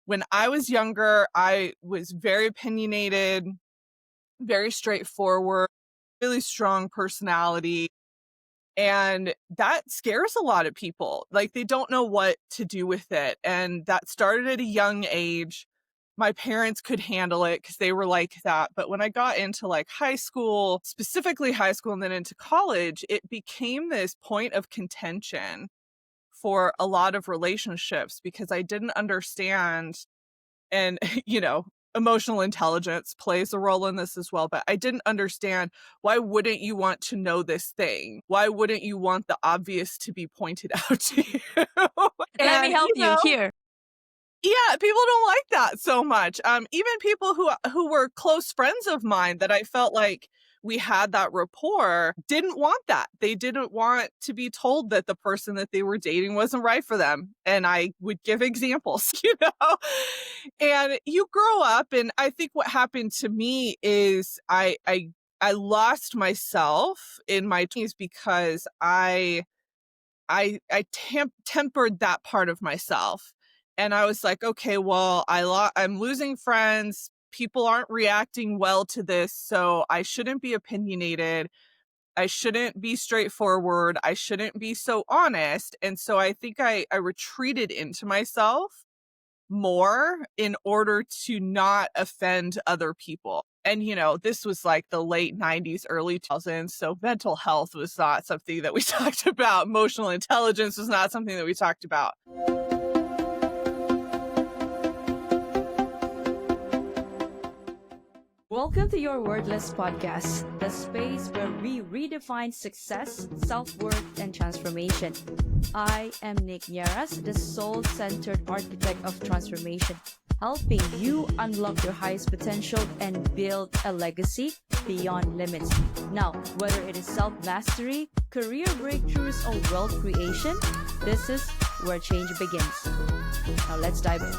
When I was younger, I was very opinionated, very straightforward, really strong personality. And that scares a lot of people. Like they don't know what to do with it. And that started at a young age. My parents could handle it because they were like that. But when I got into like high school, specifically high school and then into college, it became this point of contention for a lot of relationships because I didn't understand and emotional intelligence plays a role in this as well, but I didn't understand, why wouldn't you want to know this thing? Why wouldn't you want the obvious to be pointed out to you? Let me And help you here. yeah, people don't like that so much. Even people who were close friends of mine that I felt like we had that rapport didn't want that. They didn't want to be told that the person that they were dating wasn't right for them. And I would give examples, And you grow up, and I think what happened to me is I lost myself in my 20s because I tempered that part of myself. And I was like, okay, well, I'm losing friends. People aren't reacting well to this. So I shouldn't be opinionated. I shouldn't be straightforward. I shouldn't be so honest. And so I think I retreated into myself more in order to not offend other people. And, this was like the late 90s, early 2000s. So mental health was not something that we talked about. Emotional intelligence was not something that we talked about. Welcome to Your Wordless Podcast, the space where we redefine success, self-worth, and transformation. I am Nick Nieras, the soul-centered architect of transformation, helping you unlock your highest potential and build a legacy beyond limits. Now, whether it is self-mastery, career breakthroughs, or wealth creation, this is where change begins. Now let's dive in.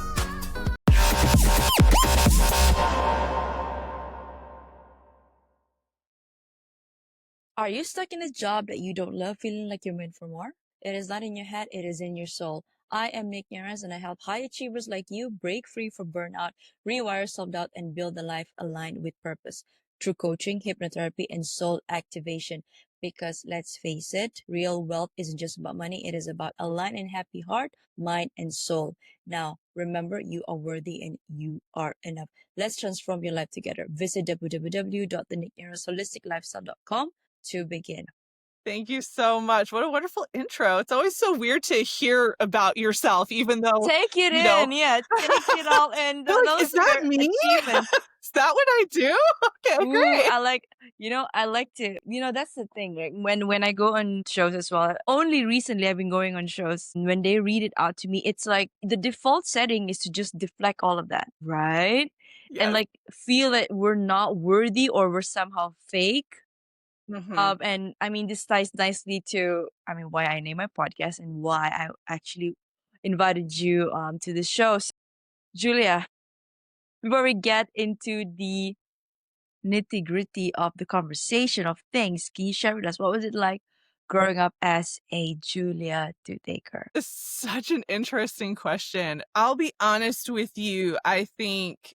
Are you stuck in a job that you don't love, feeling like you're meant for more? It is not in your head, it is in your soul. I am Nick Nieras, and I help high achievers like you break free from burnout, rewire self-doubt, and build a life aligned with purpose through coaching, hypnotherapy, and soul activation. Because let's face it, real wealth isn't just about money, it is about a aligned and happy heart, mind, and soul. Now, remember, you are worthy and you are enough. Let's transform your life together. Visit www.thenicknierasholisticlifestyle.com to begin. Thank you so much. What a wonderful intro. It's always so weird to hear about yourself, even though, Take it in, yeah. Take it all in. you're like, Those is that are me? achievements. Is that what I do? Okay, Ooh, great. I like to, that's the thing. Like when I go on shows as well, only recently I've been going on shows. When they read it out to me, it's like the default setting is to just deflect all of that, right? And Yes. like feel that we're not worthy or we're somehow fake. Mhm. And I mean, this ties nicely to, why I named my podcast and why I actually invited you to the show. So, Julia, before we get into the nitty gritty of the conversation of things, can you share with us what was it like growing up as a Julia Toothacre? It's such an interesting question. I'll be honest with you. I think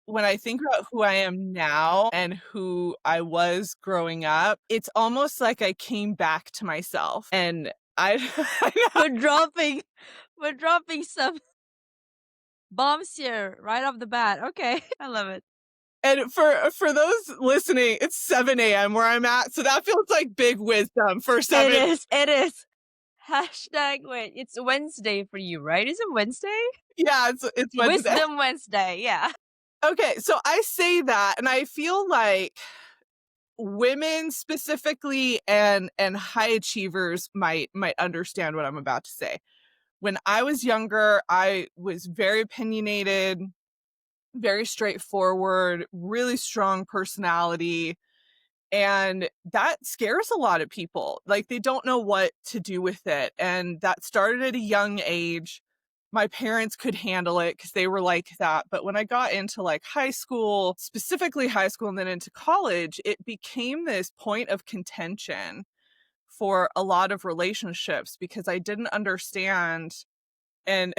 when I think about who I am now and who I was growing up, it's almost like I came back to myself. And I, I know. We're dropping some bombs here right off the bat. Okay, I love it. And for those listening, it's 7 a.m. where I'm at. So that feels like big wisdom for 7. It is. Hashtag, wait, it's Wednesday for you, right? Is it Wednesday? Yeah, it's Wednesday. Wisdom Wednesday, yeah. Okay, so I say that, and I feel like women specifically and high achievers might understand what I'm about to say. When I was younger, I was very opinionated, very straightforward, really strong personality. And that scares a lot of people. Like they don't know what to do with it. And that started at a young age. My parents could handle it because they were like that. But when I got into like high school, specifically high school and then into college, it became this point of contention for a lot of relationships because I didn't understand. And,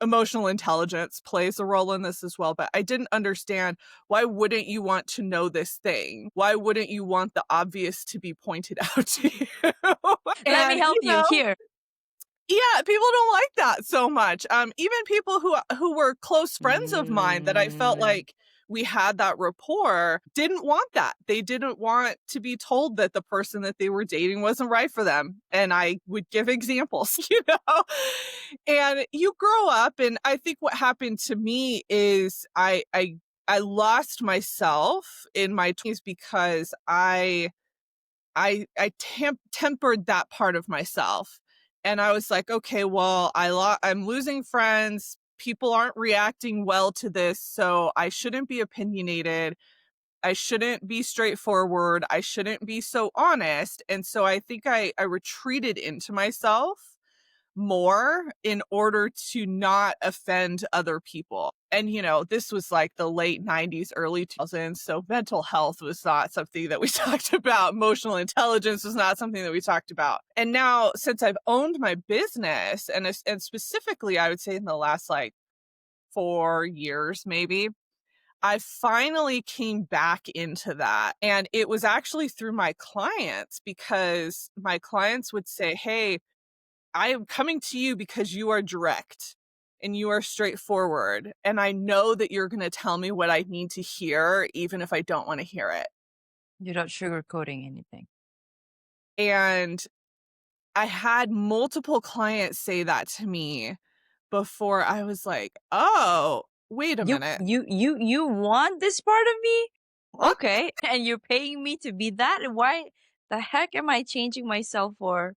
emotional intelligence plays a role in this as well, but I didn't understand, why wouldn't you want to know this thing? Why wouldn't you want the obvious to be pointed out to you? Let me And, help you here. yeah, people don't like that so much. Even people who were close friends of mine that I felt Mm, like we had that rapport didn't want that. They didn't want to be told that the person that they were dating wasn't right for them. And I would give examples, And you grow up, and I think what happened to me is I lost myself in my 20s because I tempered that part of myself, and I was like, "Okay, well, I'm losing friends, people aren't reacting well to this, so I shouldn't be opinionated, I shouldn't be straightforward, I shouldn't be so honest," and so I think I retreated into myself more in order to not offend other people. And, this was like the late 90s, early 2000s. So mental health was not something that we talked about. Emotional intelligence was not something that we talked about. And now, since I've owned my business, and specifically, I would say in the last like 4 years, maybe, I finally came back into that. And it was actually through my clients, because my clients would say, "Hey, I am coming to you because you are direct and you are straightforward. And I know that you're going to tell me what I need to hear, even if I don't want to hear it." you're not sugarcoating anything. And I had multiple clients say that to me before I was like, oh, wait a You minute. you you you want this part of me? Okay. And you're paying me to be that? Why the heck am I changing myself for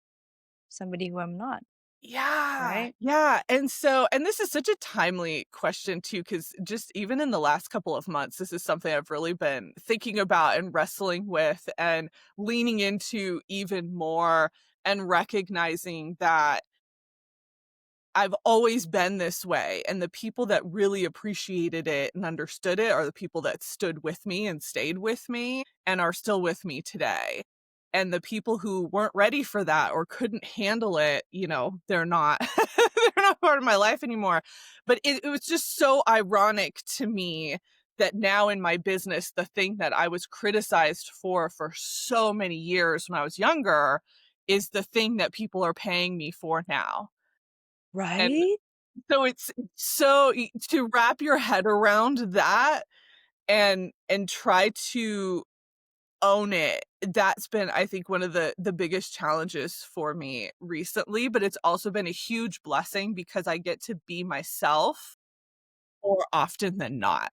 somebody who I'm not? Yeah, Right? yeah, and this is such a timely question too, because just even in the last couple of months, this is something I've really been thinking about and wrestling with and leaning into even more, and recognizing that I've always been this way, and the people that really appreciated it and understood it are the people that stood with me and stayed with me and are still with me today. And the people who weren't ready for that or couldn't handle it, they're not they're not part of my life anymore. But it was just so ironic to me that now in my business, the thing that I was criticized for so many years when I was younger is the thing that people are paying me for now. And Right? so it's to wrap your head around that and try to own it. That's been, I think, one of the biggest challenges for me recently, but it's also been a huge blessing because I get to be myself more often than not.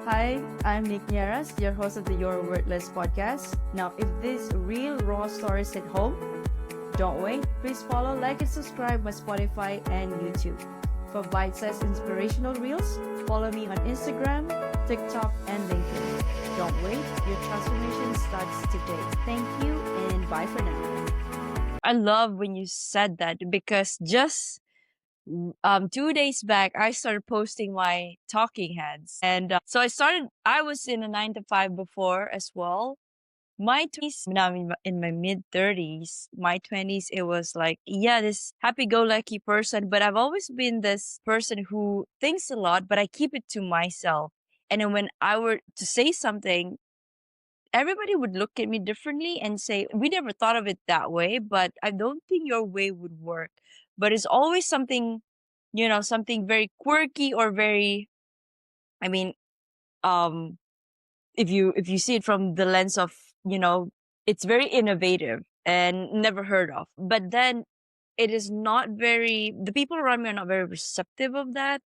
Hi, I'm Nick Nieras, your host of the Your Worthless podcast. Now, if these real raw stories hit home, don't wait. Please follow, like, and subscribe my Spotify and YouTube. For bite-sized inspirational reels, follow me on Instagram, TikTok, and LinkedIn. Don't wait. Your transformation starts today. Thank you, and bye for now. I love when you said that because just 2 days back I started posting my talking heads. And so I was in a 9 to 5 before as well. My 20s, now I'm in my mid 30s, my 20s, it was like, yeah, this happy go lucky person. But I've always been this person who thinks a lot, but I keep it to myself. And then when I were to say something, everybody would look at me differently and say, we never thought of it that way, but I don't think your way would work. But it's always something, something very quirky or very, I mean, um, if you see it from the lens of, it's very innovative and never heard of. But then it is not very, the people around me are not very receptive of that.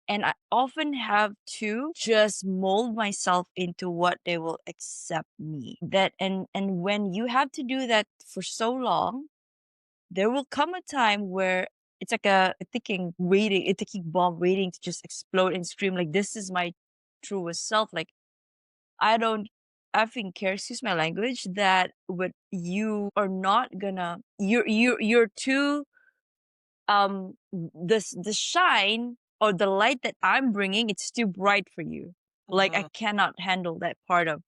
And I often have to just mold myself into what they will accept me. And when you have to do that for so long, there will come a time where it's like a ticking bomb waiting to just explode and scream like, this is my truest self. Like, I don't effing care, excuse my language, that what you are not gonna, you're too, the shine or the light that I'm bringing, it's too bright for you. Like, I Mhm. cannot handle that part of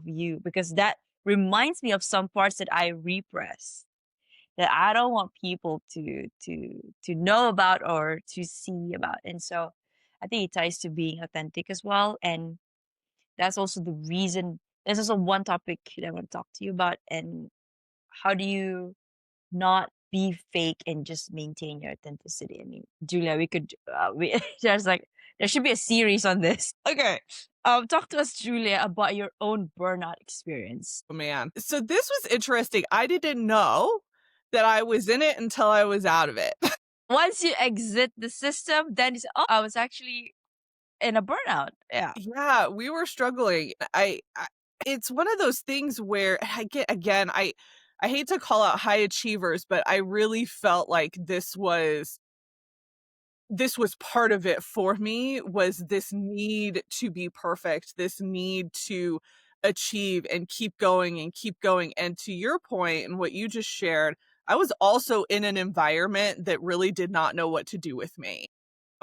you because that reminds me of some parts that I repress. that I don't want people to know about or to see about. And so I think it ties to being authentic as well. And that's also the reason there's also one topic that I want to talk to you about. And how do you not be fake and just maintain your authenticity? I mean, Julia, we could there's like there should be a series on this. Okay. Talk to us, Julia, about your own burnout experience. Oh, man. So this was interesting. I didn't know that I was in it until I was out of it. Once you exit the system, then you say, "Oh, I was actually in a burnout." Yeah. Yeah, we were struggling. I it's one of those things where I get again, I hate to call out high achievers, but I really felt like this was part of it for me, was this need to be perfect, this need to achieve and keep going and keep going. And to your point and what you just shared, I was also in an environment that really did not know what to do with me.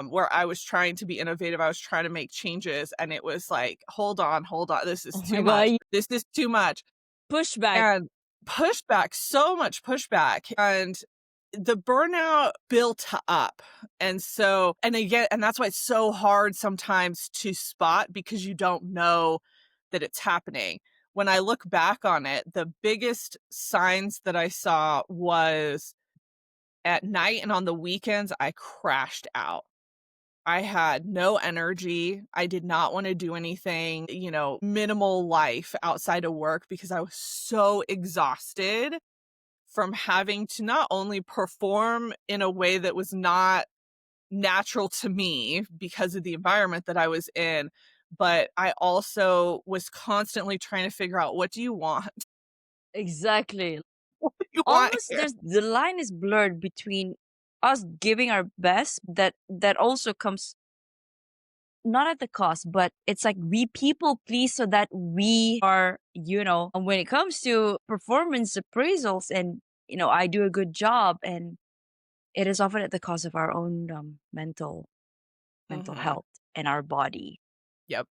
Where I was trying to be innovative, I was trying to make changes, and it was like, hold on, this is Oh too my much. God. This is too much. Pushback. And pushback, so much pushback. And the burnout built up. And so, and again, and that's why it's so hard sometimes to spot, because you don't know that it's happening. When I look back on it, the biggest signs that I saw was at night and on the weekends, I crashed out. I had no energy. I did not want to do anything, minimal life outside of work, because I was so exhausted from having to not only perform in a way that was not natural to me because of the environment that I was in, but I also was constantly trying to figure out, what do you want? Exactly. What do you want Almost here? there's the line is blurred between us giving our best that also comes not at the cost, but it's like we people please so that we are, when it comes to performance appraisals and, I do a good job, and it is often at the cost of our own mental Mhm. health and our body. Yep.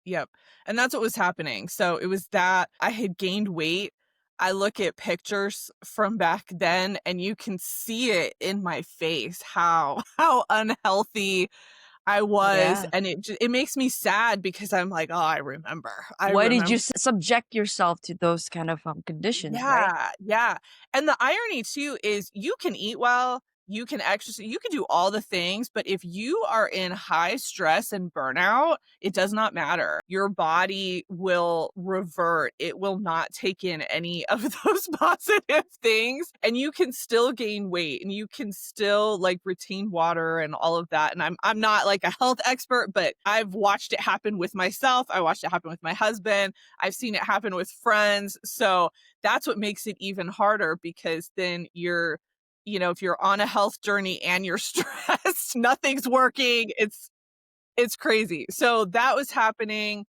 Yep. And that's what was happening. So it was that I had gained weight. I look at pictures from back then, and you can see it in my face how how unhealthy I was, Yeah. and it makes me sad, because I'm like, "Oh, I remember. I Why did you remember." subject yourself to those kind of conditions, right? Yeah, yeah. And the irony too is, you can eat well, you can exercise, you can do all the things, but if you are in high stress and burnout, it does not matter. Your body will revert. It will not take in any of those positive things, and you can still gain weight, and you can still like retain water and all of that. And I'm not like a health expert, but I've watched it happen with myself. I watched it happen with my husband. I've seen it happen with friends. So that's what makes it even harder, because then if you're on a health journey and you're stressed, nothing's working. It's crazy. So that was happening.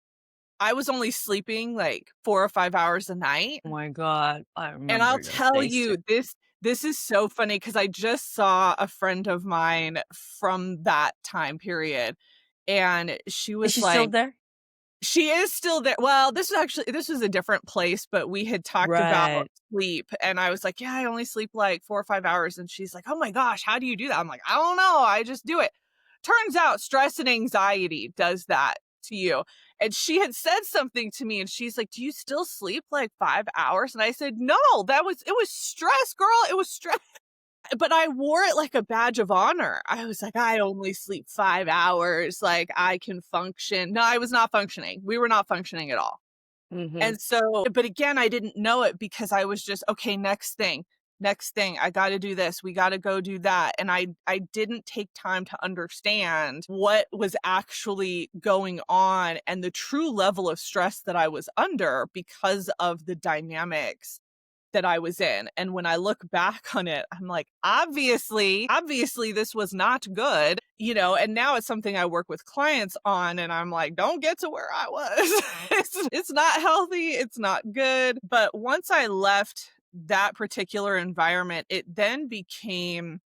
I was only sleeping like 4 or 5 hours a night. Oh my God, I And I'll remember those tell days too. you, this is so funny, because I just saw a friend of mine from that time period, and she Is was she still like, there? she is still there. Well, this was a different place, but we had talked about Right. sleep, and I was like, "Yeah, I only sleep like 4 or 5 hours." And she's like, "Oh my gosh, how do you do that?" I'm like, "I don't know. I just do it." Turns out stress and anxiety does that to you. And she had said something to me, and she's like, "Do you still sleep like 5 hours?" And I said, "No, it was stress, girl. It was stress." But I wore it like a badge of honor. I was like, "I only sleep 5 hours, like, I can function." No, I was not functioning. We were not functioning at all. Mm-hmm. And so, but again, I didn't know it, because I was just, "Okay, next thing, I gotta do this, we gotta go do that." And I didn't take time to understand what was actually going on, and the true level of stress that I was under, because of the dynamics that I was in. And when I look back on it, I'm like, obviously this was not good, and now it's something I work with clients on, and I'm like, don't get to where I was. It's not healthy, it's not good. But once I left that particular environment, it then became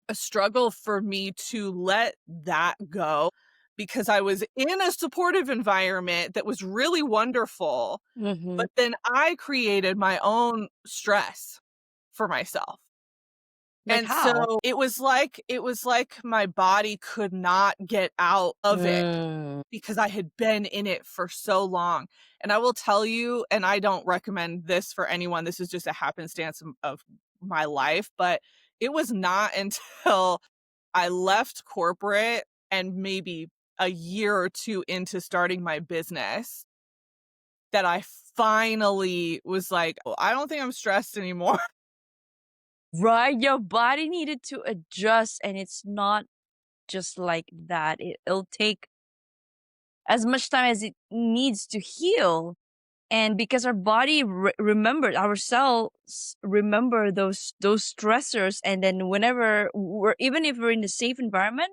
a struggle for me to let that go, because I was in a supportive environment that was really wonderful, Mm-hmm. but then I created my own stress for myself. Like And how? so it was like my body could not get out of it Mm. because I had been in it for so long. And I will tell you, and I don't recommend this for anyone, this is just a happenstance of my life, but it was not until I left corporate and maybe a year or two into starting my business that I finally was like, "Oh, I don't think I'm stressed anymore." Right, your body needed to adjust, and it's not just like that. It'll take as much time as it needs to heal. And because our body remembered, our cells remember those stressors, and then whenever we're, even if we're in a safe environment,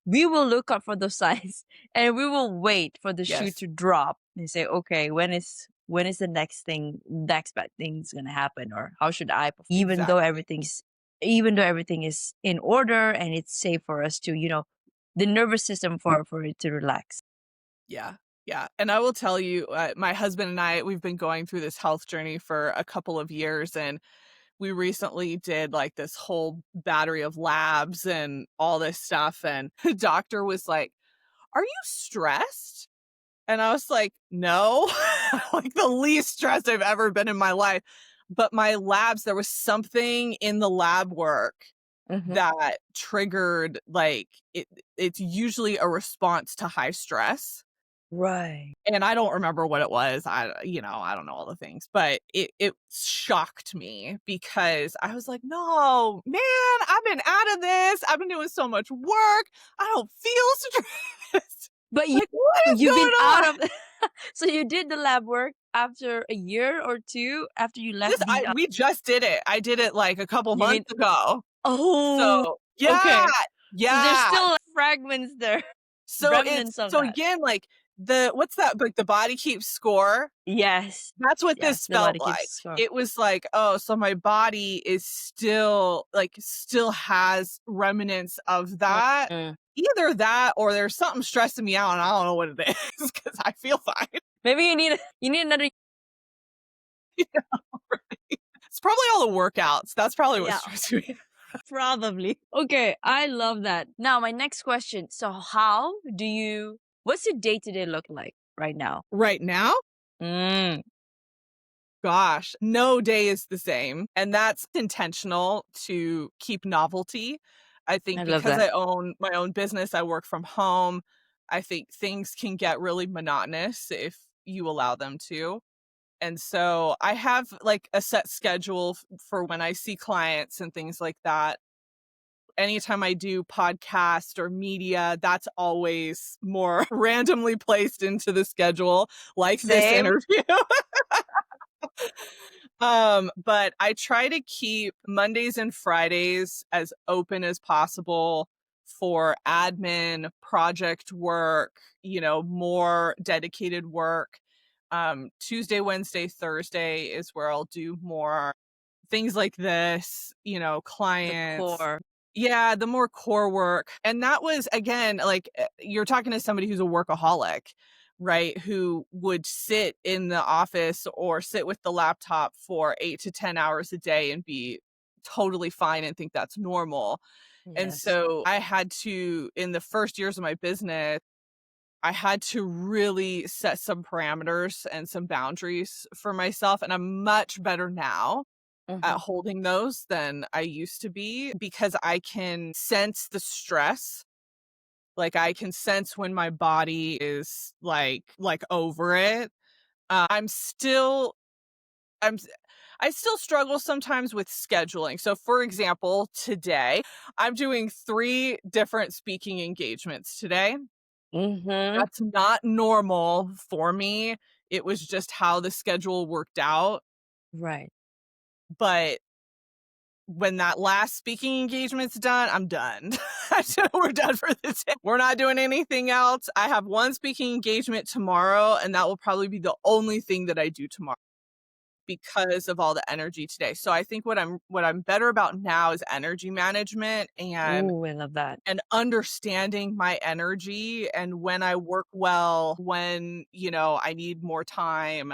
we will look up for those signs, and we will wait for the shoe Yes, to drop and say, okay, when is the next bad thing's gonna happen, or how should I perform? exactly. Even though everything is in order and it's safe for us to, the nervous system for it to relax. Yeah. Yeah. And I will tell you, my husband and I, we've been going through this health journey for a couple of years. And we recently did like this whole battery of labs and all this stuff. And the doctor was like, "Are you stressed?" And I was like, "No," like the least stressed I've ever been in my life. But my labs, there was something in the lab work Hmm. that triggered like it's usually a response to high stress. Right. And I don't remember what it was. I don't know all the things, but it shocked me because I was like, "No, man, I've been out of this. I've been doing so much work. I don't feel stressed." But Like, what is you've going been out on? of so you did the lab work after a year or two after you left This I the we just did it. I did it like a couple you mean months ago. oh, So, yeah. okay. So there's Yeah. still fragments there, So it's remnants of so that. again, like what's that? Like the body keeps score. Yes. That's what Yes, this the felt body keeps like. score. It was like, "Oh, so my body is still has remnants of that." Mm. Either that or there's something stressing me out and I don't know what it is because I feel fine. Maybe you need another It's probably all the workouts. That's probably what's yeah, stressing me. probably. Okay, I love that. Now my next question. So what's your day-to-day look like right now? Right now, Mm, gosh, no day is the same, and that's intentional to keep novelty. I I think love because that. I own my own business, I work from home, I think things can get really monotonous if you allow them to. And so I have like a set schedule for when I see clients and things like that. Anytime I do podcast or media, that's always more randomly placed into the schedule, like this Same. interview. But I try to keep Mondays and Fridays as open as possible for admin, project work, more dedicated work. Tuesday, Wednesday, Thursday is where I'll do more things like this, The clients. core. Yeah, the more core work. And that was, again, like you're talking to somebody who's a workaholic, right? Who would sit in the office or sit with the laptop for 8 to 10 hours a day and be totally fine and think that's normal. And Yes. so I had to, in the first years of my business, I had to really set some parameters and some boundaries for myself. And I'm much better now at Mhm. holding those than I used to be because I can sense the stress. Like I can sense when my body is like over it. I'm still I'm s- I still struggle sometimes with scheduling. So for example, today I'm doing 3 different speaking engagements today. Mhm. That's not normal for me. It was just how the schedule worked out. Right. But when that last speaking engagement's done, I'm done. I said, "We're done for this day. We're not doing anything else." I have one speaking engagement tomorrow, and that will probably be the only thing that I do tomorrow because of all the energy today. So I think what I'm better about now is energy management Ooh, I love that. and understanding my energy and when I work well, when, I need more time.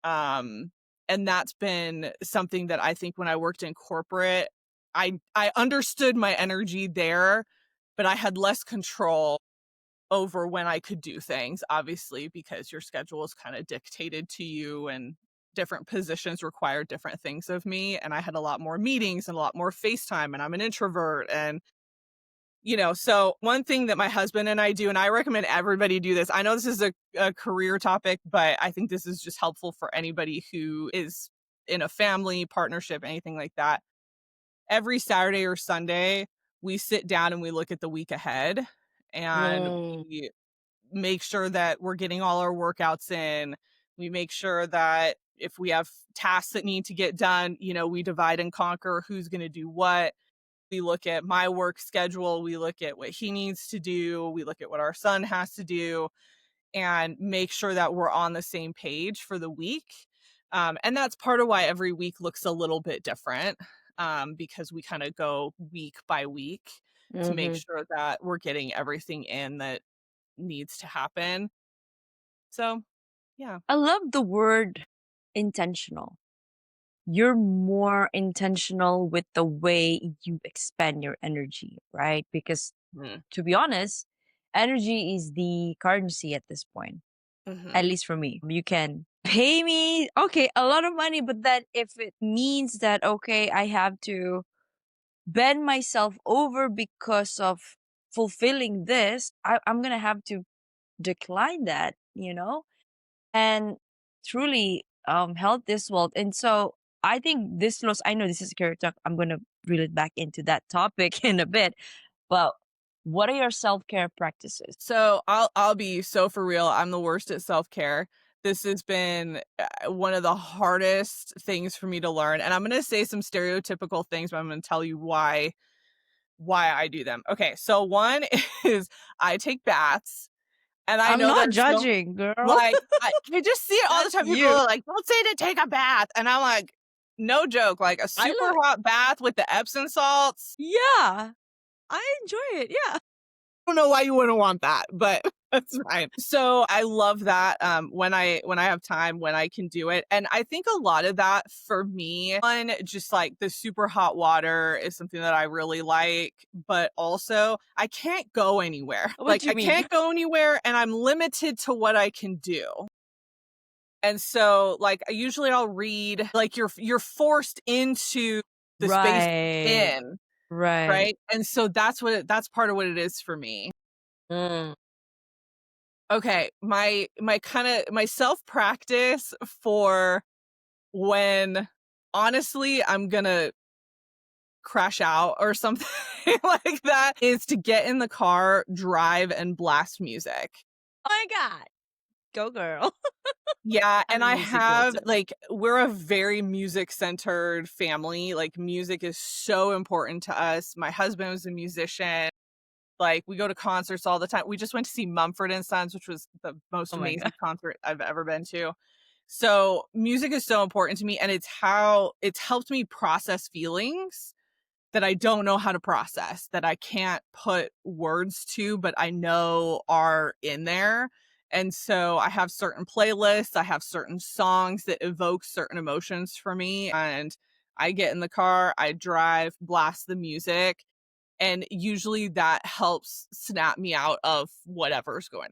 Um And that's been something that I think when I worked in corporate, I understood my energy there, but I had less control over when I could do things, obviously, because your schedule is kind of dictated to you and different positions require different things of me. And I had a lot more meetings and a lot more FaceTime, and I'm an introvert. And, so one thing that my husband and I do, and I recommend everybody do this. I know this is a career topic, but I think this is just helpful for anybody who is in a family, partnership, anything like that. Every Saturday or Sunday, we sit down and we look at the week ahead and Mm. we make sure that we're getting all our workouts in. We make sure that if we have tasks that need to get done, we divide and conquer who's going to do what. We look at my work schedule. We look at what he needs to do. We look at what our son has to do and make sure that we're on the same page for the week. And that's part of why every week looks a little bit different, because we kind of go week by week to make Mm-hmm. sure that we're getting everything in that needs to happen. So, yeah. I love the word intentional. You're more intentional with the way you expend your energy, right? Because Mm. to be honest, energy is the currency at this point, at Mhm. least for me. You can pay me, okay, a lot of money, but then if it means that, okay, I have to bend myself over because of fulfilling this, I'm going to have to decline that, and truly held this wealth. And so I think this loss, I know this is a career talk. I'm gonna reel it back into that topic in a bit. But what are your self-care practices? So, I'll be so for real, I'm the worst at self-care. This has been, one of the hardest things for me to learn, and I'm gonna say some stereotypical things, but I'm gonna tell you why I do them. Okay, so one is I take baths, and I I'm know not that's so judging, girl. like, I just see it all the That's time. People you. are like, "Don't say to take a bath," and I'm like, no joke, like a I super love hot bath with the Epsom salts. Yeah. I enjoy it. Yeah. Don't know why you wouldn't want that, but that's fine. So I love that when I have time, when I can do it. And I think a lot of that for me, one, just like the super hot water is something that I really like, but also I can't go anywhere. What Like do you I mean? can't go anywhere and I'm limited to what I can do. And so like usually I'll read, like you're forced into the space Right. in, Right. right? And so that's part of what it is for me. Mm. Okay, my self-practice for when honestly I'm gonna crash out or something like that is to get in the car, drive, and blast music. Oh my God. Go girl. Yeah, I'm and a I music girl have too. like we're a very music-centered family. Like music is so important to us. My husband was a musician. Like, we go to concerts all the time. We just went to see Mumford& and Sons, which was the most Oh my God. amazing concert I've ever been to. So, music is so important to me, and it's helped me process feelings that I don't know how to process, that I can't put words to, but I know are in there. And so I have certain playlists, I have certain songs that evoke certain emotions for me. And I get in the car, I drive, blast the music, and usually that helps snap me out of whatever's going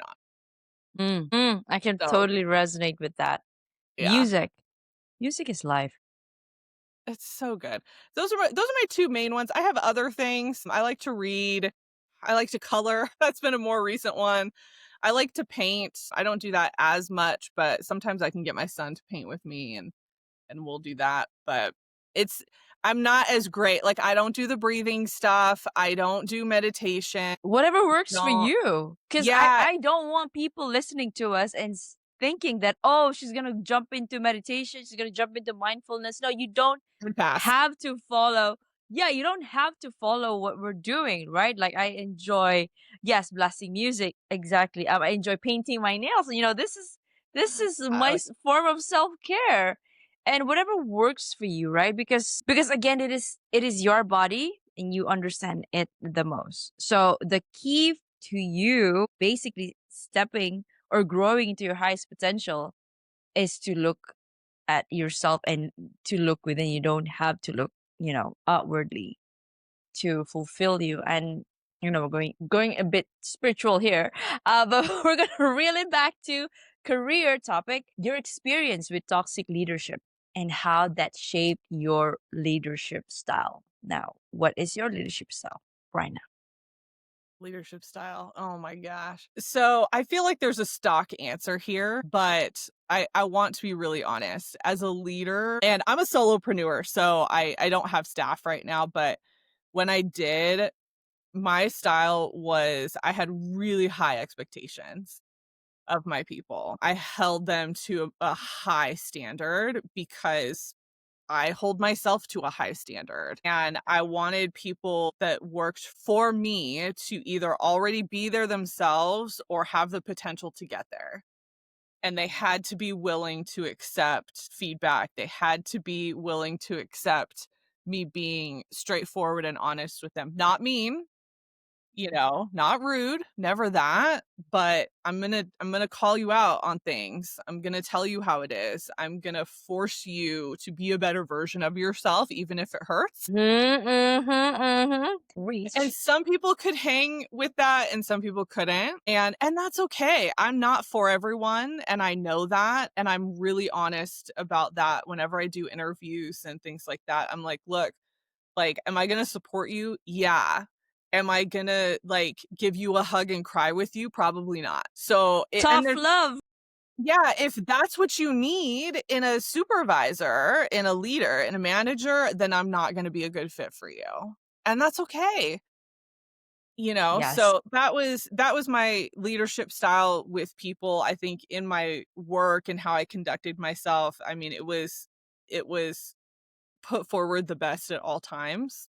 on. I can So, totally resonate with that. yeah, Music. Music is life. it's so good. Those are my two main ones. I have other things. I like to read. I like to color. That's been a more recent one. I like to paint. I don't do that as much, but sometimes I can get my son to paint with me and we'll do that. But it's I'm not as great. Like I don't do the breathing stuff. I don't do meditation. Whatever works for No. you. Because Yeah, I don't want people listening to us and thinking that, oh, she's going to jump into meditation. She's going to jump into mindfulness. No, you don't and pass. have to follow. Yeah, you don't have to follow what we're doing, right? Like I enjoy, yes, blasting music. Exactly. I enjoy painting my nails. This is my Like form of self-care. And whatever works for you, right? Because again, it is your body and you understand it the most. So the key to you basically stepping or growing into your highest potential is to look at yourself and to look within. You don't have to look, outwardly to fulfill you. And we're going a bit spiritual here, but we're gonna reel it back to career topic. Your experience with toxic leadership and how that shaped your leadership style. Now, what is your leadership style right now? Leadership style. Oh my gosh. So I feel like there's a stock answer here, but I want to be really honest. As a leader, and I'm a solopreneur, so I don't have staff right now, but when I did, my style was I had really high expectations of my people. I held them to a high standard because I hold myself to a high standard. And I wanted people that worked for me to either already be there themselves or have the potential to get there. And they had to be willing to accept feedback. They had to be willing to accept me being straightforward and honest with them. Not mean, not rude, never that, but I'm going to call you out on things. I'm going to tell you how it is. I'm going to force you to be a better version of yourself even if it hurts. Reach. And some people could hang with that and some people couldn't. And that's okay. I'm not for everyone and I know that, and I'm really honest about that whenever I do interviews and things like that. I'm like, "Look, like, am I going to support you? Yeah. Am I gonna give you a hug and cry with you? Probably not." So, and Tough there's, love. yeah, if that's what you need in a supervisor, in a leader, in a manager, then I'm not gonna be a good fit for you. And that's okay. Yes. So that was my leadership style with people. I think in my work and how I conducted myself, I mean, it was put forward the best at all times.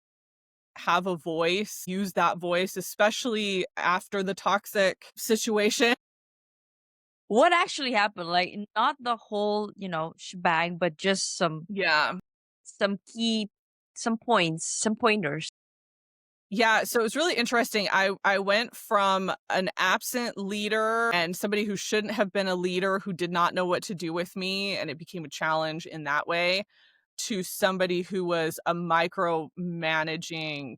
Have a voice, use that voice, especially after the toxic situation. What actually happened? Like, not the whole, shebang, but just Yeah. some key, some points, some pointers. Yeah, so it was really interesting. I went from an absent leader and somebody who shouldn't have been a leader who did not know what to do with me, and it became a challenge in that way, to somebody who was a micromanaging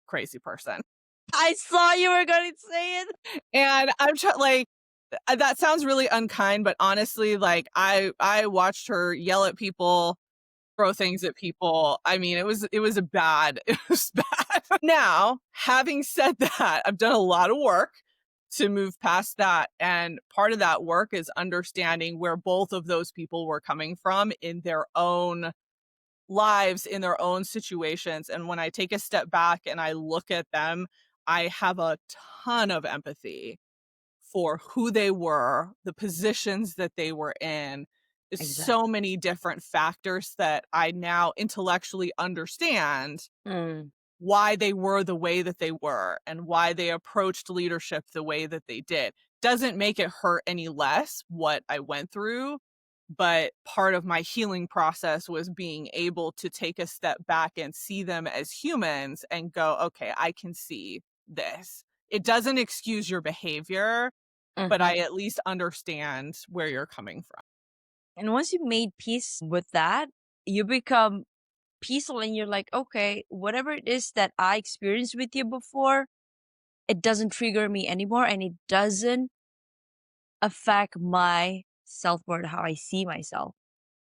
crazy person. I saw you were going to say it. And I'm that sounds really unkind, but honestly, I watched her yell at people, throw things at people. I mean, it was a bad, it was bad. Now, having said that, I've done a lot of work to move past that. And part of that work is understanding where both of those people were coming from in their own lives, in their own situations. And when I take a step back and I look at them, I have a ton of empathy for who they were, the positions that they were in. There's so Exactly. many different factors that I now intellectually understand Mm, why they were the way that they were and why they approached leadership the way that they did. Doesn't make it hurt any less what I went through, but part of my healing process was being able to take a step back and see them as humans and go, okay, I can see this. It doesn't excuse your behavior, but mhm. I at least understand where you're coming from. And once you made peace with that, you become peaceful and you're like, okay, whatever it is that I experienced with you before, it doesn't trigger me anymore and it doesn't affect my self-worth, how I see myself,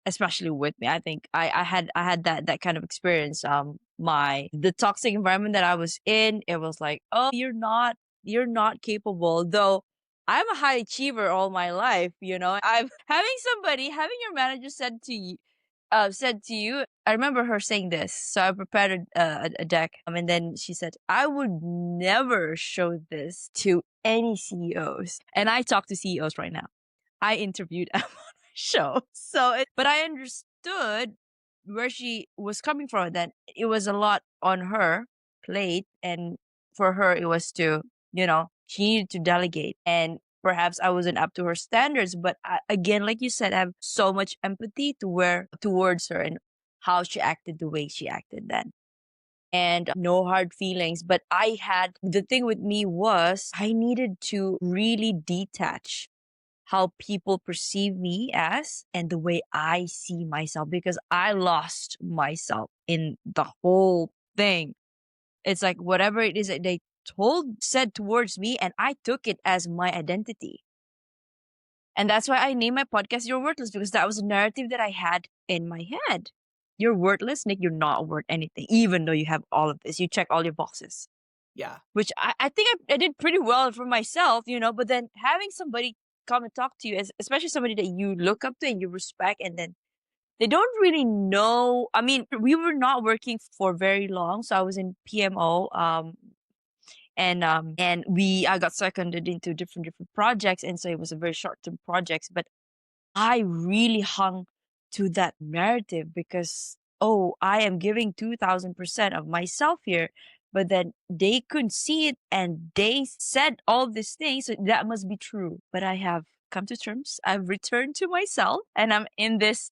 especially with me. I think I had that kind of experience. The toxic environment that I was in, it was like, oh, you're not capable. Though I'm a high achiever all my life, I'm having your manager said to you, I remember her saying this. So I prepared a deck, and then she said, I would never show this to any CEOs. And I talk to CEOs right now. I interviewed them on my show. But I understood where she was coming from. Then it was a lot on her plate. And for her, it was she needed to delegate. And perhaps I wasn't up to her standards. But again, like you said, I have so much empathy towards her and how she acted the way she acted then. And no hard feelings. But the thing with me was I needed to really detach how people perceive me as and the way I see myself, because I lost myself in the whole thing. It's like whatever it is that they said towards me, and I took it as my identity. And that's why I named my podcast You're Worthless, because that was a narrative that I had in my head. You're worthless, Nick. You're not worth anything, even though you have all of this. You check all your boxes, Yeah. which I think I did pretty well for myself, but then having somebody come and talk to you, especially somebody that you look up to and you respect, and then they don't really know. I mean, we were not working for very long. So I was in PMO, and I got seconded into different projects, and so it was a very short term projects. But I really hung to that narrative because, oh, I am giving 2000% of myself here, but then they couldn't see it and they said all these things, so that must be true. But I have come to terms. I've returned to myself, and I'm in this.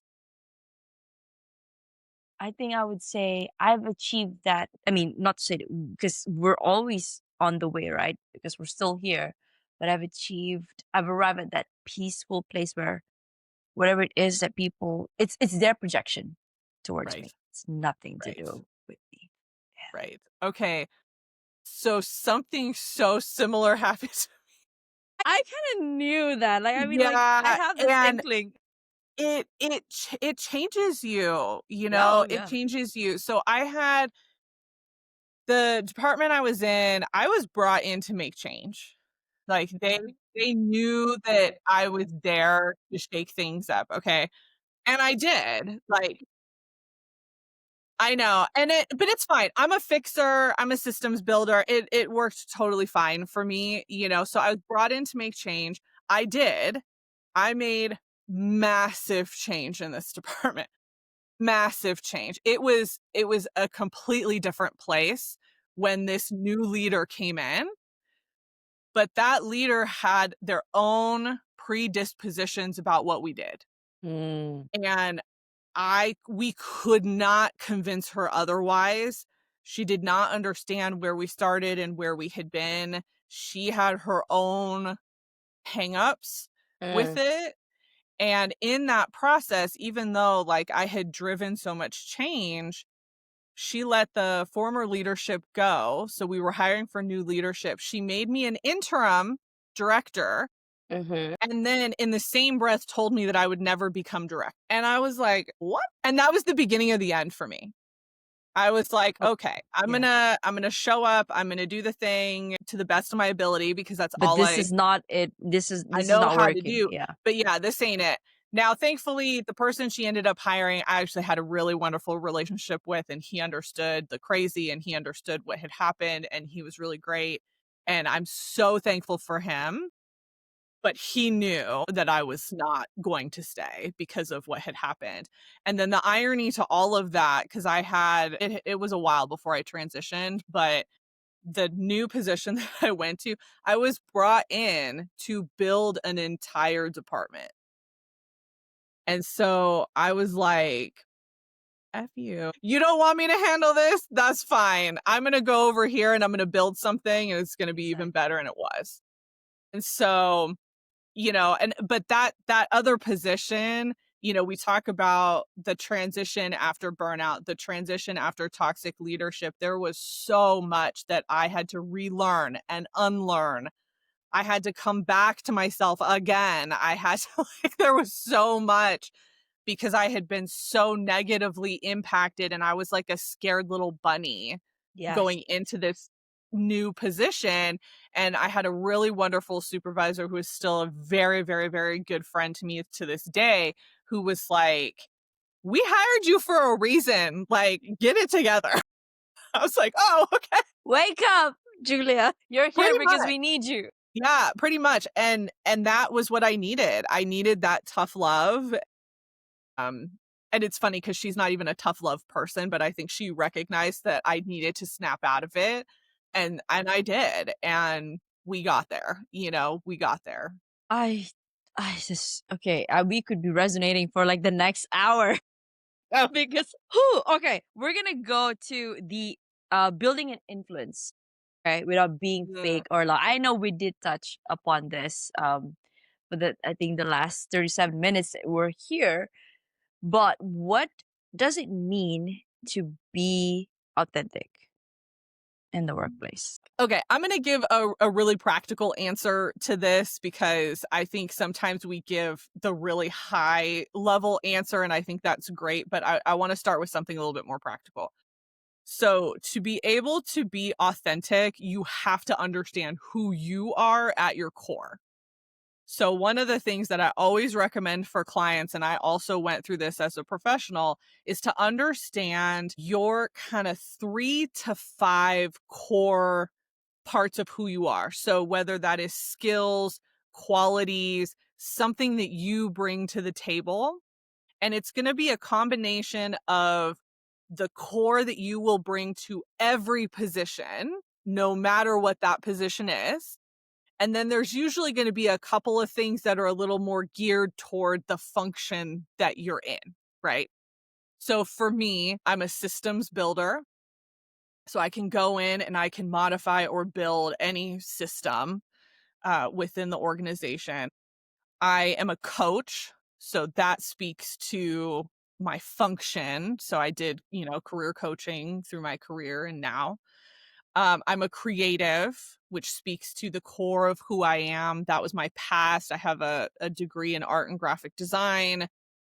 I think I would say I've achieved that. I mean, not to say that, because we're always on the way, right? Because we're still here. But I've arrived at that peaceful place where whatever it is that people, it's their projection towards Right. me. It's nothing to Right. do with me. Right. Okay. So something so similar happens. I kind of knew that. Like, I mean, like, I Yeah, have this and inkling. it changes you, Yeah, oh, it yeah. changes you. So I had the department I was in, I was brought in to make change. Like they knew that I was there to shake things up, okay? And I did. Like I know. But it's fine. I'm a fixer, I'm a systems builder. It worked totally fine for me, So I was brought in to make change. I did. I made massive change in this department. Massive change. It was a completely different place when this new leader came in, but that leader had their own predispositions about what we did. Mm. And we could not convince her otherwise. She did not understand where we started and where we had been. She had her own hangups with Mm. it. And in that process, even though like I had driven so much change, she let the former leadership go. So we were hiring for new leadership. She made me an interim director. Mm-hmm. And then in the same breath told me that I would never become direct. And I was like, what? And that was the beginning of the end for me. I was like, Oh, okay, I'm yeah. gonna show up. I'm gonna do the thing to the best of my ability because that's But all this is not it. I This is know not how to working. do. Yeah. But yeah, this ain't it. Now, thankfully, the person she ended up hiring, I actually had a really wonderful relationship with, and he understood the crazy and he understood what had happened, and he was really great. And I'm so thankful for him. But he knew that I was not going to stay because of what had happened. And then the irony to all of that, because it was a while before I transitioned, but the new position that I went to, I was brought in to build an entire department. And so I was like, F you. You don't want me to handle this? That's fine. I'm going to go over here and I'm going to build something and it's going to be even better. And it was. And so, but that other position, we talk about the transition after burnout, the transition after toxic leadership. There was so much that I had to relearn and unlearn. I had to come back to myself again. There was so much because I had been so negatively impacted and I was like a scared little bunny Yes. going into this new position. And I had a really wonderful supervisor who is still a very, very, very good friend to me to this day, who was like, we hired you for a reason. Like, get it together. I was like, oh, okay. Wake up, Julia. You're here Pretty because much. we need you. Yeah, pretty much. And that was what I needed. I needed that tough love. And it's funny because she's not even a tough love person, but I think she recognized that I needed to snap out of it. And I did. And we got there, we got there. I, I just okay. We could be resonating for like the next hour. Because okay, we're gonna go to the building an influence, right? Without being Mm, fake or like I know we did touch upon this, for the I think the last 37 minutes that we're here. But what does it mean to be authentic in the workplace? Okay, I'm going to give a really practical answer to this because I think sometimes we give the really high level answer, and I think that's great, but I want to start with something a little bit more practical. So to be able to be authentic, you have to understand who you are at your core. So one of the things that I always recommend for clients, and I also went through this as a professional, is to understand your kind of 3 to 5 core parts of who you are. So whether that is skills, qualities, something that you bring to the table, and it's going to be a combination of the core that you will bring to every position, no matter what that position is. And then there's usually going to be a couple of things that are a little more geared toward the function that you're in, right? So for me, I'm a systems builder. So I can go in and I can modify or build any system within the organization. I am a coach. So that speaks to my function. So I did, career coaching through my career and now. I'm a creative, which speaks to the core of who I am. That was my past. I have a degree in art and graphic design.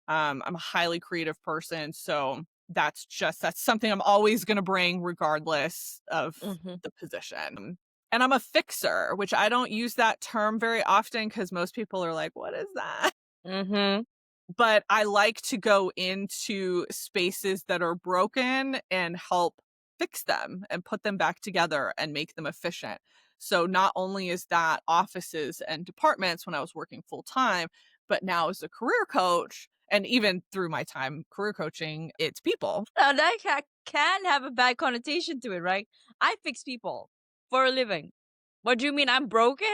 I'm a highly creative person. So that's something I'm always going to bring regardless of Mm-hmm. the position. And I'm a fixer, which I don't use that term very often because most people are like, what is that? Mm-hmm. But I like to go into spaces that are broken and help fix them and put them back together and make them efficient. So not only is that offices and departments when I was working full time, but now as a career coach, and even through my time career coaching, it's people. Now that can have a bad connotation to it, right? I fix people for a living. What do you mean I'm broken?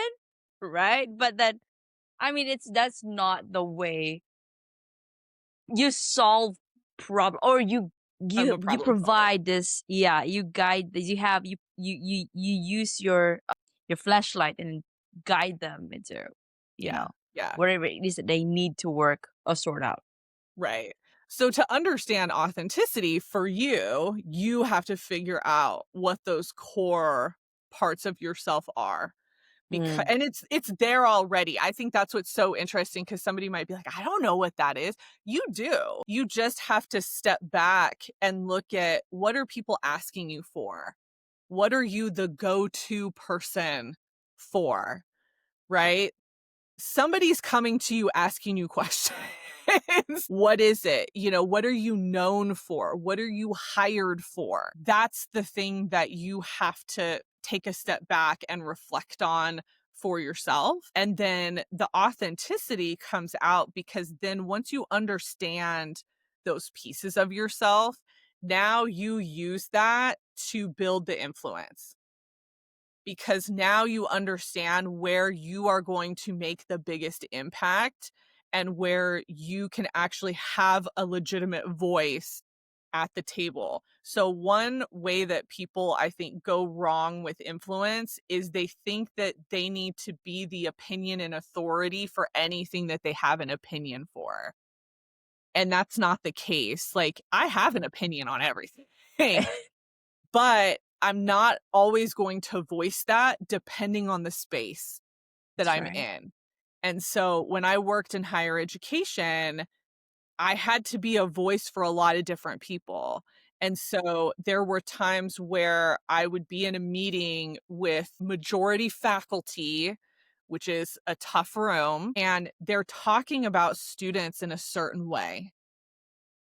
Right? But then, I mean, that's not the way you solve problem, or you I'm you a you problem solver. provide this. Yeah, you guide this. You use your flashlight and guide them into, Yeah. Yeah. whatever it is that they need to work or sort out. Right. So to understand authenticity for you, you have to figure out what those core parts of yourself are. Because Mm. and it's there already. I think that's what's so interesting because somebody might be like, I don't know what that is. You do. You just have to step back and look at what are people asking you for? What are you the go-to person for? Right? Somebody's coming to you asking you questions. What is it? What are you known for? What are you hired for? That's the thing that you have to take a step back and reflect on for yourself. And then the authenticity comes out because then once you understand those pieces of yourself, now you use that to build the influence because now you understand where you are going to make the biggest impact and where you can actually have a legitimate voice at the table. So one way that people I think go wrong with influence is they think that they need to be the opinion and authority for anything that they have an opinion for. And that's not the case. Like I have an opinion on everything. But I'm not always going to voice that depending on the space that That's I'm right. in. And so when I worked in higher education, I had to be a voice for a lot of different people. And so there were times where I would be in a meeting with majority faculty, which is a tough room, and they're talking about students in a certain way.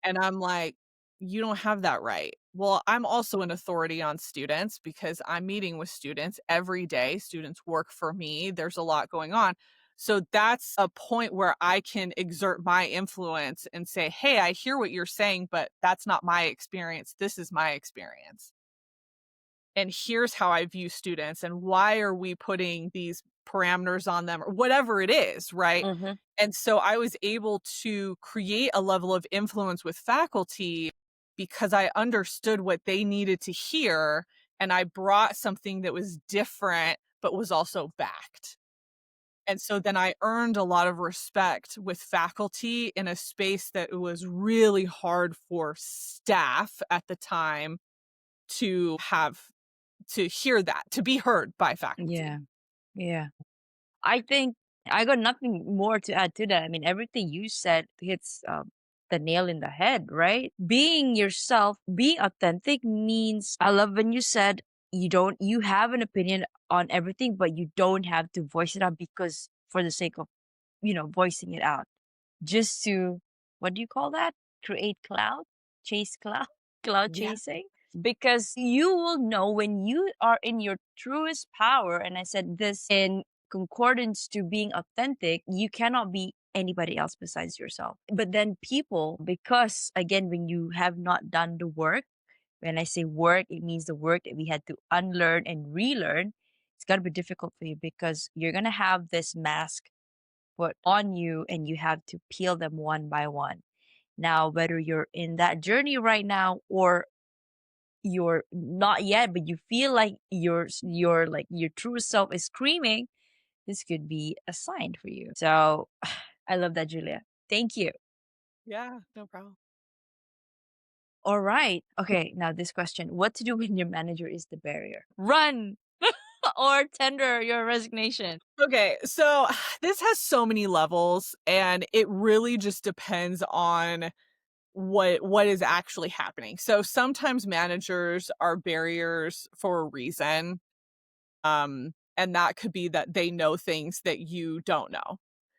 And I'm like, you don't have that right. Well, I'm also an authority on students because I'm meeting with students every day. Students work for me. There's a lot going on. So that's a point where I can exert my influence and say, hey, I hear what you're saying, but that's not my experience. This is my experience. And here's how I view students and why are we putting these parameters on them or whatever it is, right? Mm-hmm. And so I was able to create a level of influence with faculty because I understood what they needed to hear and I brought something that was different but was also backed. And so then I earned a lot of respect with faculty in a space that it was really hard for staff at the time to have to hear that, to be heard by faculty. Yeah. Yeah. I think I got nothing more to add to that. I mean, everything you said hits the nail in the head, right? Being yourself, being authentic means, I love when you said you have an opinion on everything, but you don't have to voice it out because for the sake of, voicing it out. Just to, what do you call that? Create cloud? Chase cloud? Cloud Yeah. chasing? Because you will know when you are in your truest power. And I said this in concordance to being authentic, you cannot be anybody else besides yourself. But then people, because again, when you have not done the work, when I say work, it means the work that we had to unlearn and relearn. It's got to be difficult for you because you're going to have this mask put on you and you have to peel them one by one. Now, whether you're in that journey right now or you're not yet, but you feel like your true self is screaming, this could be a sign for you. So I love that, Julia. Thank you. Yeah, no problem. All right. Okay, now this question. What to do when your manager is the barrier? Run or tender your resignation. Okay, so this has so many levels and it really just depends on what is actually happening. So sometimes managers are barriers for a reason. And that could be that they know things that you don't know.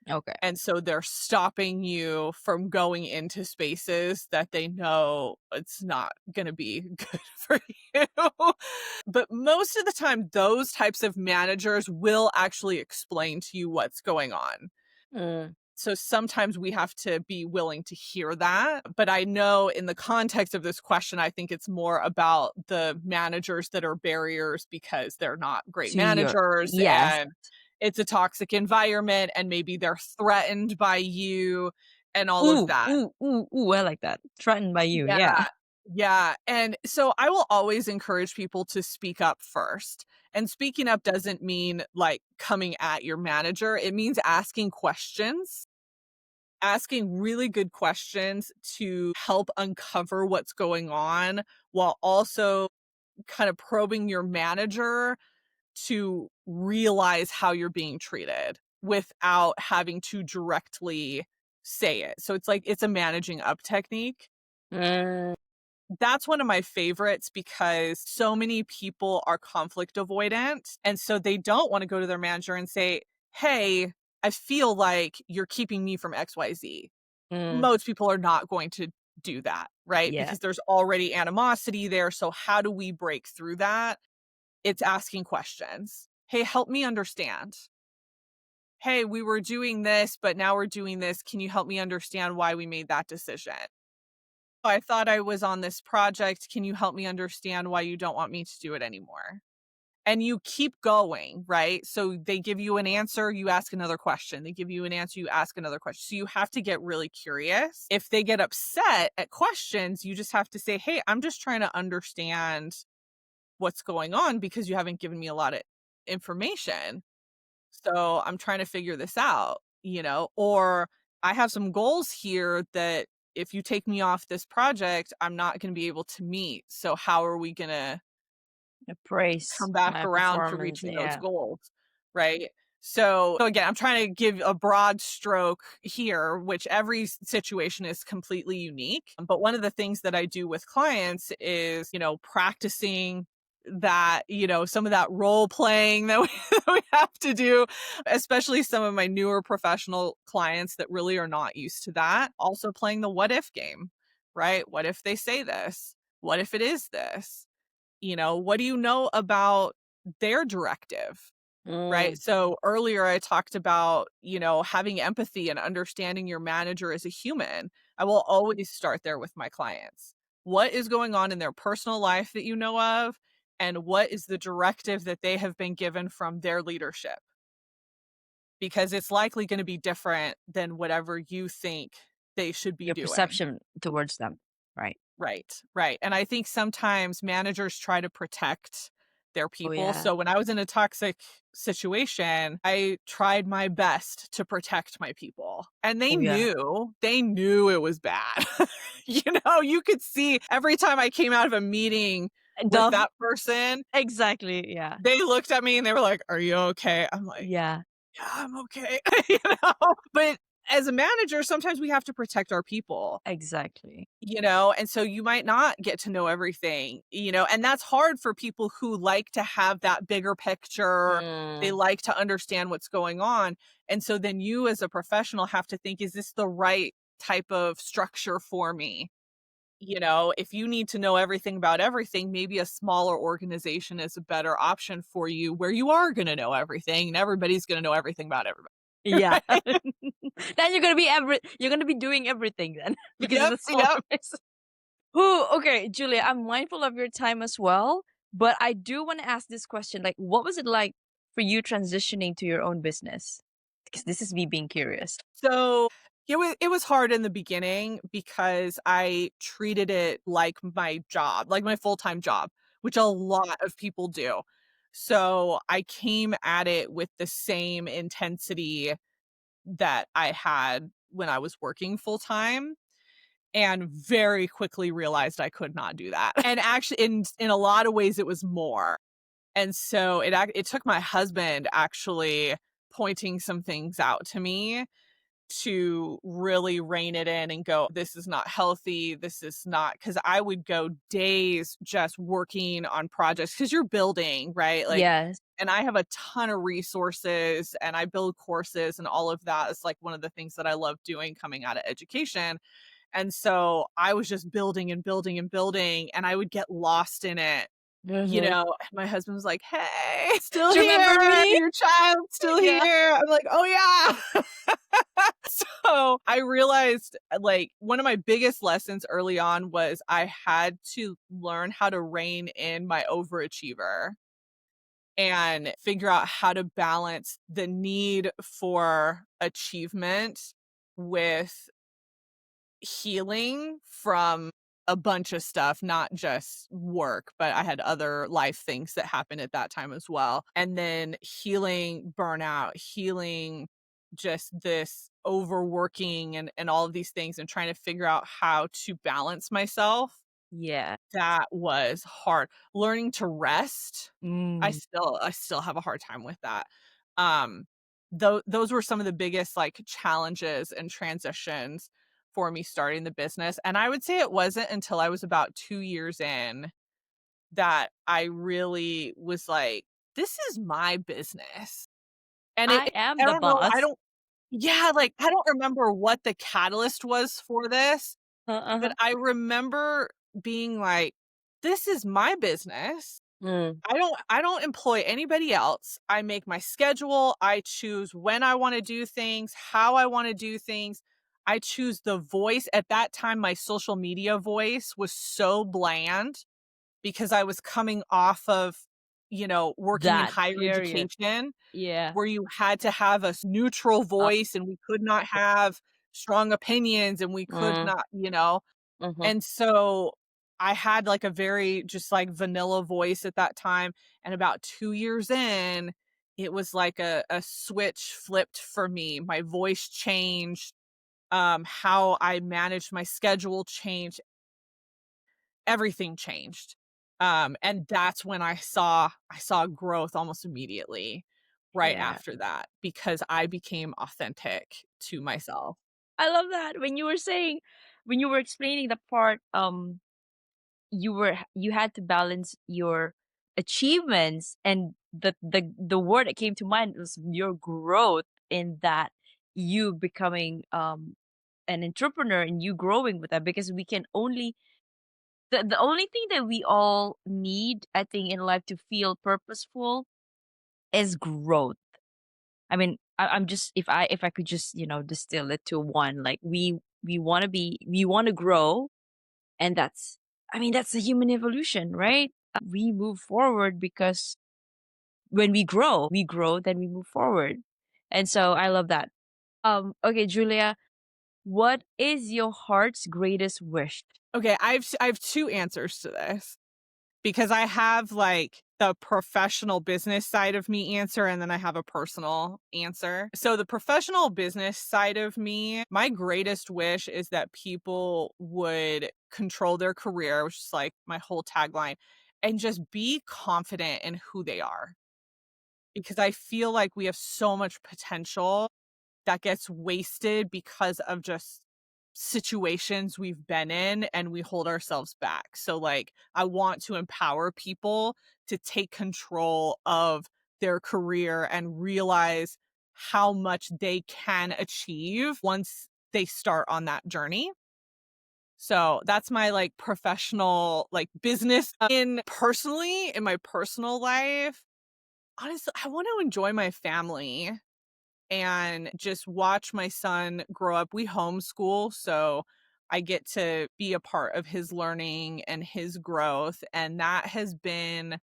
Okay. And so they're stopping you from going into spaces that they know it's not going to be good for you. But most of the time, those types of managers will actually explain to you what's going on. Mm, So sometimes we have to be willing to hear that. But I know in the context of this question, I think it's more about the managers that are barriers because they're not great to your managers yes. and it's a toxic environment and maybe they're threatened by you and all of Ooh, that. ooh, ooh, ooh, I like that. Threatened by you, Yeah. yeah. Yeah. And so I will always encourage people to speak up first. And speaking up doesn't mean like coming at your manager, it means asking questions, asking really good questions to help uncover what's going on while also kind of probing your manager to realize how you're being treated without having to directly say it. So it's like it's a managing up technique. Mm, That's one of my favorites because so many people are conflict avoidant. And so they don't want to go to their manager and say, hey, I feel like you're keeping me from XYZ. mm, Most people are not going to do that, right? yeah. Because there's already animosity there. So how do we break through that? It's asking questions. Hey, help me understand. Hey, we were doing this, but now we're doing this. Can you help me understand why we made that decision? I thought I was on this project. Can you help me understand why you don't want me to do it anymore? And you keep going, right? So they give you an answer, you ask another question. They give you an answer, you ask another question. So you have to get really curious. If they get upset at questions, you just have to say, hey, I'm just trying to understand what's going on because you haven't given me a lot of information. So I'm trying to figure this out, or I have some goals here that if you take me off this project, I'm not going to be able to meet. So how are we going to Praise come back my around to performance, reaching those yeah. goals, right? So again, I'm trying to give a broad stroke here, which every situation is completely unique. But one of the things that I do with clients is, practicing that, some of that role playing that we, that we have to do, especially some of my newer professional clients that really are not used to that. Also playing the what if game, right? What if they say this? What if it is this? What do you know about their directive? Right. Mm, So earlier I talked about, having empathy and understanding your manager as a human. I will always start there with my clients. What is going on in their personal life that you know of? And what is the directive that they have been given from their leadership? Because it's likely going to be different than whatever you think they should be your doing. perception towards them, right? Right. Right. And I think sometimes managers try to protect their Oh people. yeah. So when I was in a toxic situation, I tried my best to protect my people. And Oh yeah. they knew it was bad. You could see every time I came out of a meeting with The that person, exactly. Yeah. they looked at me and they were like, "Are you okay?" I'm like, Yeah. "Yeah, I'm okay." you know? But as a manager, sometimes we have to protect our people. Exactly. And so you might not get to know everything, and that's hard for people who like to have that bigger picture. They Mm. like to understand what's going on. And so then you as a professional have to think, is this the right type of structure for me? If you need to know everything about everything, maybe a smaller organization is a better option for you where you are going to know everything and everybody's going to know everything about everybody. Yeah. Right? Then you're gonna be doing everything then because it's Yep. a smaller Yep. place. Who okay, Julia, I'm mindful of your time as well, but I do want to ask this question. Like, what was it like for you transitioning to your own business? Because this is me being curious. So it was hard in the beginning because I treated it like my job, like my full-time job, which a lot of people do. So I came at it with the same intensity that I had when I was working full-time and very quickly realized I could not do that. And actually in a lot of ways it was more. And so it took my husband actually pointing some things out to me to really rein it in and go, this is not healthy. This is not, because I would go days just working on projects because you're building, right? Like, Yes. and I have a ton of resources and I build courses and all of that is like one of the things that I love doing coming out of education. And so I was just building and building and building, and I would get lost in it. Mm-hmm. My husband was like, "Hey, still Do you remember here. me? Your child's still Yeah. here." I'm like, "Oh, yeah." So I realized like one of my biggest lessons early on was I had to learn how to rein in my overachiever and figure out how to balance the need for achievement with healing from a bunch of stuff, not just work, but I had other life things that happened at that time as well. And then healing burnout, healing just this overworking and all of these things and trying to figure out how to balance myself. Yeah. That was hard. Learning to rest, I Mm. still I still have a hard time with that. Um, those were some of the biggest, like, challenges and transitions for me starting the business, and I would say it wasn't until I was about 2 years in that I really was like, "This is my business." And I am I the don't know, boss. like, I don't remember what the catalyst was for this, but Uh-huh. I remember being like, "This is my business. Mm. I don't employ anybody else. I make my schedule. I choose when I wanna do things, how I wanna do things. I choose the voice." At that time, my social media voice was so bland because I was coming off of, working in That higher period. education Yeah. where you had to have a neutral Uh, voice and we could not have strong opinions and we could mm, not. mhm. And so I had like a very just like vanilla voice at that time. And about 2 years in, it was like a switch flipped for me. My voice changed. How I managed my schedule changed. Everything changed. And that's when I saw growth almost immediately right Yeah. after that because I became authentic to myself. I love that. When you were explaining the part, you had to balance your achievements, and the word that came to mind was your growth, in that you becoming an entrepreneur and you growing with that, because we can only the only thing that we all need, I think, in life to feel purposeful is growth. I mean, I'm just, if I could just, distill it to one, like we want to grow, and that's, I mean, that's the human evolution, right? We move forward because when we grow, then we move forward. And so I love that. Okay, Julia, what is your heart's greatest wish? Okay, I have two answers to this. because I have like the professional business side of me answer, and then I have a personal answer. So, the professional business side of me, my greatest wish is that people would control their career, which is like my whole tagline, and just be confident in who they are. Because I feel like we have so much potential that gets wasted because of just situations we've been in and we hold ourselves back. So, like, I want to empower people to take control of their career and realize how much they can achieve once they start on that journey. So that's my like professional, like business. In my personal life, honestly, I want to enjoy my family and just watch my son grow up. We homeschool, so I get to be a part of his learning and his growth. And that has been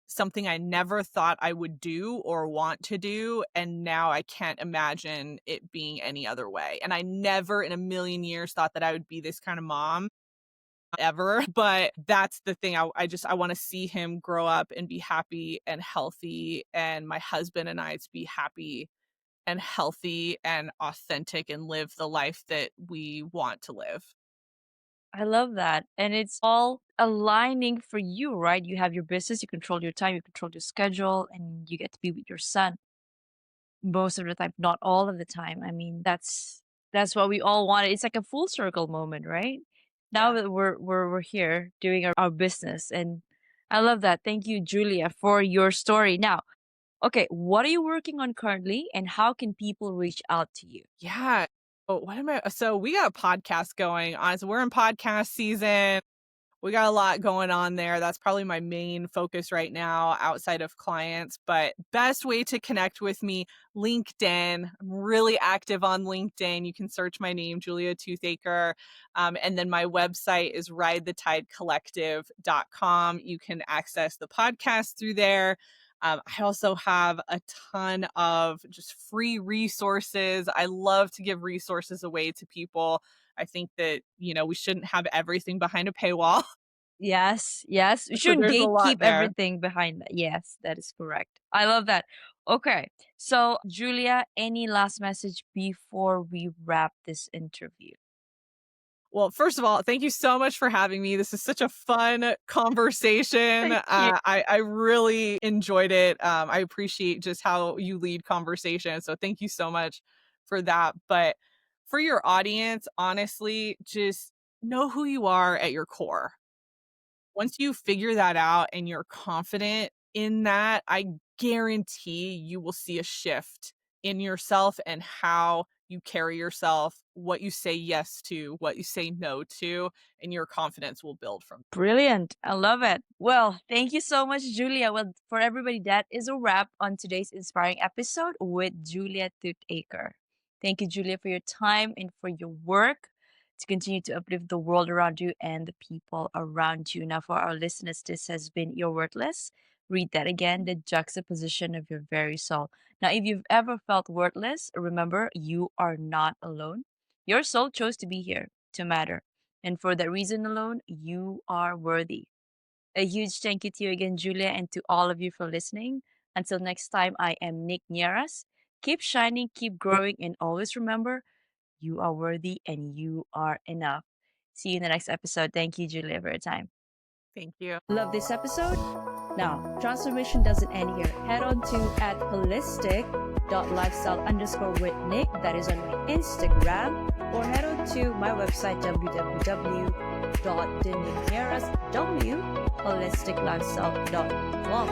something I never thought I would do or want to do. And now I can't imagine it being any other way. And I never in a million years thought that I would be this kind of mom ever. But that's the thing. I want to see him grow up and be happy and healthy, and my husband and I to be happy and healthy and authentic and live the life that we want to live. I love that. And it's all aligning for you, right? You have your business, you control your time, you control your schedule, and you get to be with your son most of the time, not all of the time. I mean, that's what we all want. It's like a full circle moment, right? Now Yeah. that we're here doing our business. And I love that. Thank you, Julia, for your story. Now, okay, what are you working on currently and how can people reach out to you? Yeah. Oh, what am I? So we got a podcast going on. So we're in podcast season. We got a lot going on there. That's probably my main focus right now outside of clients. But best way to connect with me, LinkedIn. I'm really active on LinkedIn. You can search my name, Julia Toothacre. And then my website is ridethetidecollective.com. You can access the podcast through there. I also have a ton of just free resources. I love to give resources away to people. I think that, we shouldn't have everything behind a paywall. Yes, yes. You So shouldn't there's a lot gatekeep there. everything behind that. Yes, that is correct. I love that. Okay. So, Julia, any last message before we wrap this interview? Well, first of all, thank you so much for having me. This is such a fun conversation. Thank you. I really enjoyed it. I appreciate just how you lead conversation. So thank you so much for that. But for your audience, honestly, just know who you are at your core. Once you figure that out and you're confident in that, I guarantee you will see a shift in yourself and how you carry yourself, what you say yes to, what you say no to, and your confidence will build from. Brilliant. I love it. Well, thank you so much, Julia. Well, for everybody, that is a wrap on today's inspiring episode with Julia Toothacre. Thank you, Julia, for your time and for your work to continue to uplift the world around you and the people around you. Now, for our listeners, this has been Your Worthless. Read that again, the juxtaposition of your very soul. Now, if you've ever felt worthless, remember you are not alone. Your soul chose to be here, to matter. And for that reason alone, you are worthy. A huge thank you to you again, Julia, and to all of you for listening. Until next time, I am Nick Nieras. Keep shining, keep growing, and always remember you are worthy and you are enough. See you in the next episode. Thank you, Julia, for your time. Thank you. Love this episode? Now, transformation doesn't end here. Head on to at holistic.lifestyle_with_Nick. That is on my Instagram. Or head on to my website, www.deniqueras.holisticlifestyle.com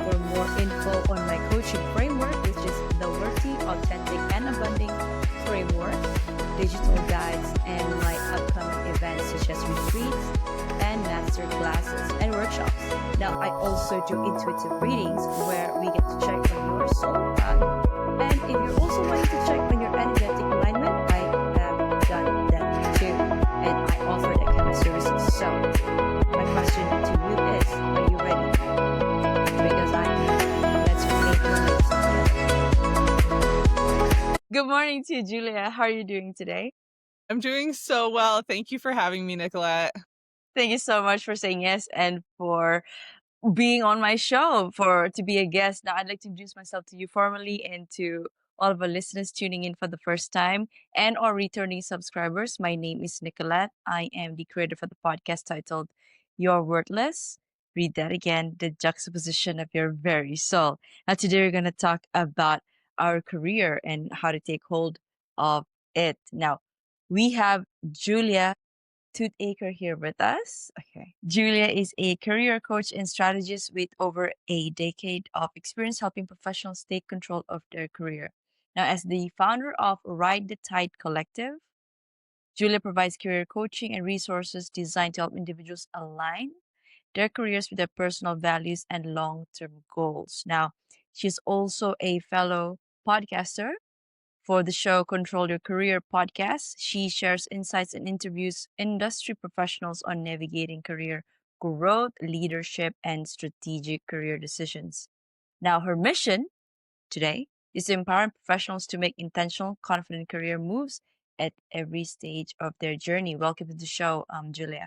for more info on my coaching framework, which is the Worthy, Authentic, and Abundant Framework, digital guides, and my upcoming events such as retreats and master classes and workshops. Now, I also do intuitive readings where we get to check on your soul path. And if you're also wanting to check on your energetic alignment, I have done that too. And I offer that kind of services. So, my question to you is, are you ready? Because I am. Let's create your next. Good morning to you, Julia. How are you doing today? I'm doing so well. Thank you for having me, Nicolette. Thank you so much for saying yes and for being on my show to be a guest. Now, I'd like to introduce myself to you formally and to all of our listeners tuning in for the first time and or returning subscribers. My name is Nicolette. I am the creator for the podcast titled You're Worthless. Read that again, the juxtaposition of your very soul. Now, today we're going to talk about our career and how to take hold of it. Now, we have Julia Toothacre here with us. Okay. Julia is a career coach and strategist with over a decade of experience helping professionals take control of their career. Now, as the founder of Ride the Tide Collective, Julia provides career coaching and resources designed to help individuals align their careers with their personal values and long term goals. Now, she's also a fellow podcaster for the show Control Your Career podcast. She shares insights and interviews industry professionals on navigating career growth, leadership, and strategic career decisions. Now, her mission today is to empower professionals to make intentional, confident career moves at every stage of their journey. Welcome to the show, Julia.